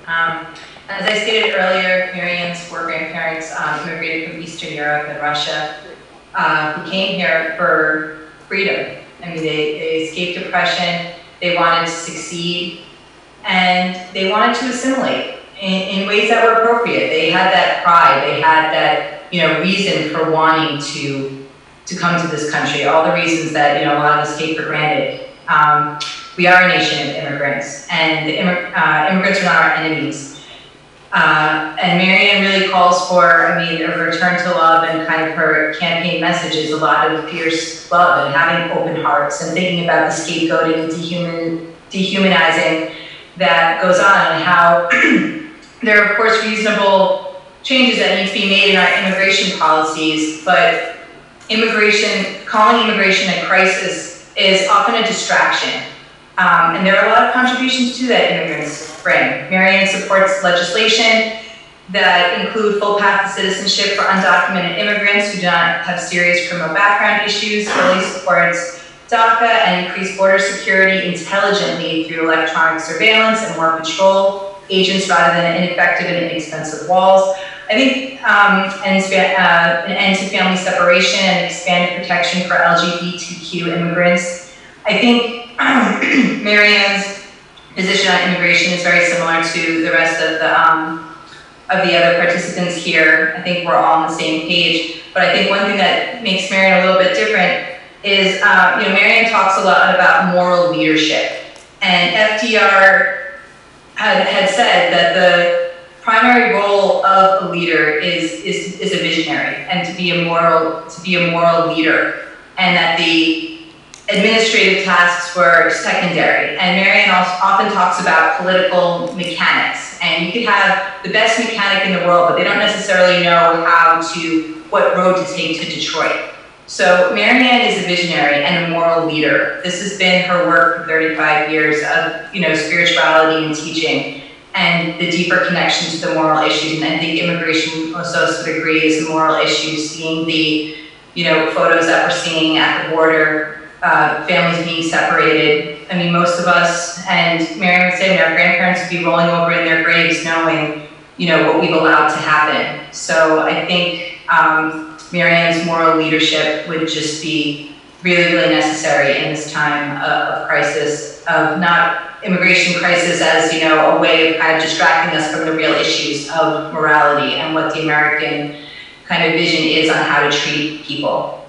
As I stated earlier, Marianna's four grandparents immigrated from Eastern Europe and Russia, who came here for freedom. I mean, they escaped oppression, they wanted to succeed, and they wanted to assimilate in ways that were appropriate. They had that pride, they had that, reason for wanting to come to this country, all the reasons that, a lot of us take for granted. We are a nation of immigrants, and the immigrants are not our enemies. And Marianna really calls for, a return to love, and kind of her campaign message is a lot of fierce love and having open hearts and thinking about the scapegoating and dehumanizing that goes on, and how there are, of course, reasonable changes that need to be made in our immigration policies, but calling immigration a crisis is often a distraction. And there are a lot of contributions to that immigrants bring. Marianna supports legislation that include full path to citizenship for undocumented immigrants who do not have serious criminal background issues, really supports DACA and increased border security intelligently through electronic surveillance and more patrol agents rather than ineffective and inexpensive walls. I think an end to family separation and expanded protection for LGBTQ immigrants. I think Marianna's position on immigration is very similar to the rest of the other participants here. I think we're all on the same page. But I think one thing that makes Marianna a little bit different is, Marianna talks a lot about moral leadership. And FDR had said that the primary role of a leader is a visionary, and to be a moral leader, and that the administrative tasks were secondary. And Marianna often talks about political mechanics, and you could have the best mechanic in the world, but they don't necessarily know what road to take to Detroit. So Marianna is a visionary and a moral leader. This has been her work for 35 years of, spirituality and teaching, and the deeper connection to the moral issues. And I think immigration, most of us would agree, is a moral issue. Seeing the, photos that we're seeing at the border, families being separated. I mean, most of us, and Marianna would say, our grandparents would be rolling over in their graves knowing, what we've allowed to happen. So I think Marianna's moral leadership would just be really, really necessary in this time of crisis, of not immigration crisis as, a way of kind of distracting us from the real issues of morality and what the American kind of vision is on how to treat people.